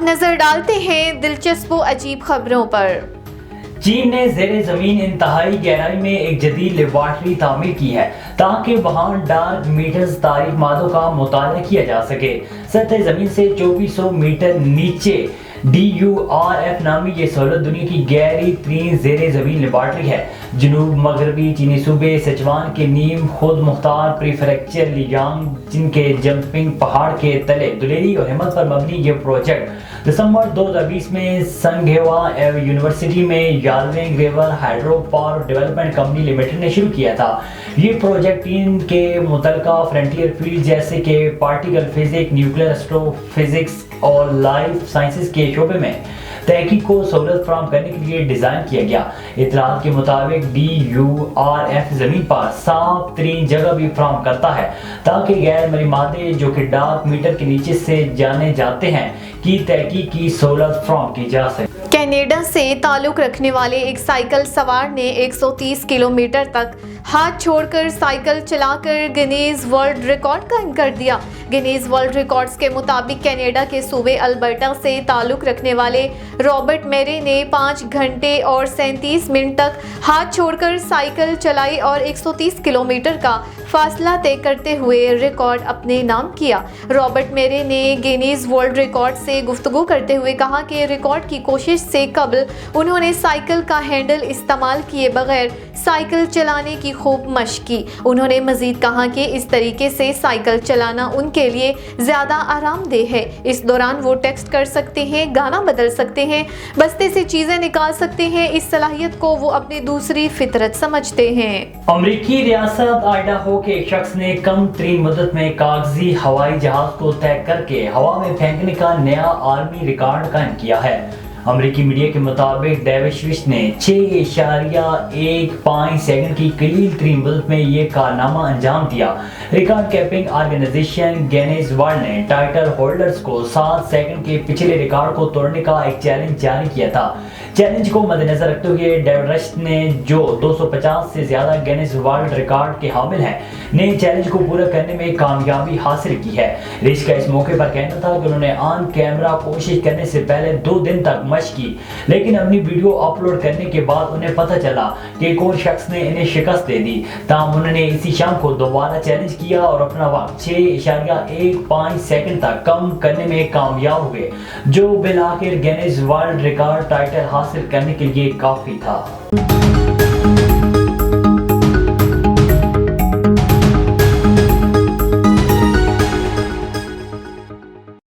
نظر ڈالتے ہیں دلچسپ و عجیب خبروں پر۔ چین نے زیر زمین انتہائی گہرائی میں ایک جدید لیبارٹری تعمیر کی ہے تاکہ وہاں ڈارک میٹرز تاریک مادوں کا مطالعہ کیا جا سکے۔ سطح زمین سے 2400 میٹر نیچے DURF نامی یہ سہولت دنیا کی گہری ترین زیر زمین لیبارٹری ہے۔ جنوب مغربی چینی صوبے سچوان کے نیم خود مختار پریفیکچر لیانگ جن کے جمپنگ پہاڑ کے تلے دلیری اور ہمت پر مبنی یہ پروجیکٹ دسمبر 2020 میں سنگھوا یونیورسٹی میں Yalong river hydro power development company limited نے شروع کیا تھا۔ یہ پروجیکٹ چین کے متعلقہ فرنٹیئر فیلڈ جیسے کہ particle physics, nuclear straw physics اور لائف سائنسز کے شعبے میں تحقیق کو سہولت فراہم کرنے کے لیے ڈیزائن کیا گیا۔ اطلاعات کے مطابق DURF زمین پر صاف ترین جگہ بھی فراہم کرتا ہے تاکہ غیر مرئی مادے جو کہ ڈارک میٹر کے نیچے سے جانے جاتے ہیں کی تحقیق کی سہولت فراہم کی جا سکے۔ کینیڈا سے تعلق رکھنے والے ایک سائیکل سوار نے 130 کلومیٹر تک ہاتھ چھوڑ کر سائیکل چلا کر گینیز ورلڈ ریکارڈ قائم کر دیا۔ گینیز ورلڈ ریکارڈز کے مطابق کینیڈا کے صوبے البرٹا سے تعلق رکھنے والے رابرٹ میرے نے 5 گھنٹے اور 37 منٹ تک ہاتھ چھوڑ کر سائیکل چلائی اور 130 کلومیٹر کا فاصلہ طے کرتے ہوئے ریکارڈ اپنے نام کیا۔ رابرٹ میرے نے گینیز ورلڈ ریکارڈ سے گفتگو کرتے ہوئے کہا کہ ریکارڈ کی کوشش سے قبل انہوں نے سائیکل کا ہینڈل استعمال کیے بغیر سائیکل چلانے کی خوب مشق کی۔ انہوں نے مزید کہا کہ اس طریقے سے سائیکل چلانا ان کے لیے زیادہ آرام دہ ہے۔ اس دوران وہ ٹیکسٹ کر سکتے ہیں، گانا بدل سکتے ہیں، بستے سے چیزیں نکال سکتے ہیں۔ اس صلاحیت کو وہ اپنی دوسری فطرت سمجھتے ہیں۔ امریکی ریاست آئیڈاہو کے ایک شخص نے کم ترین مدت میں کاغذی ہوائی جہاز کو طے کر کے ہوا میں پھینکنے کا نیا عالمی ریکارڈ قائم کیا ہے۔ امریکی میڈیا کے مطابق ڈیوش نے 6.15 سیکنڈ کی قلیل ترین مدت میں یہ کارنامہ انجام دیا۔ Record keeping organization Guinness World نے ٹائٹل ہولڈرز کو 7 سیکنڈ کے پچھلے ریکارڈ کو توڑنے کا ایک چیلنج جاری کیا تھا۔ چیلنج کو مد نظر رکھتے ہوئے ڈیوش نے جو 250 سے زیادہ گینیز ورلڈ ریکارڈ کے حامل ہیں نے چیلنج کو پورا کرنے میں کامیابی حاصل کی ہے۔ ریش کا اس موقع پر کہنا تھا کہ انہوں نے آن کیمرہ کوشش کرنے سے پہلے 2 دن تک مشق کی، لیکن اپنی ویڈیو اپلوڈ کرنے کے بعد انہیں پتہ چلا کہ ایک اور شخص نے انہیں شکست دے دی۔ تاہم انہوں نے اسی شام کو دوبارہ چیلنج کیا اور اپنا وقت 6.15 سیکنڈ تک کم کرنے میں کامیاب ہوئے، جو بالآخر گینیز ورلڈ ریکارڈ ٹائٹل حاصل کرنے کے لیے کافی تھا۔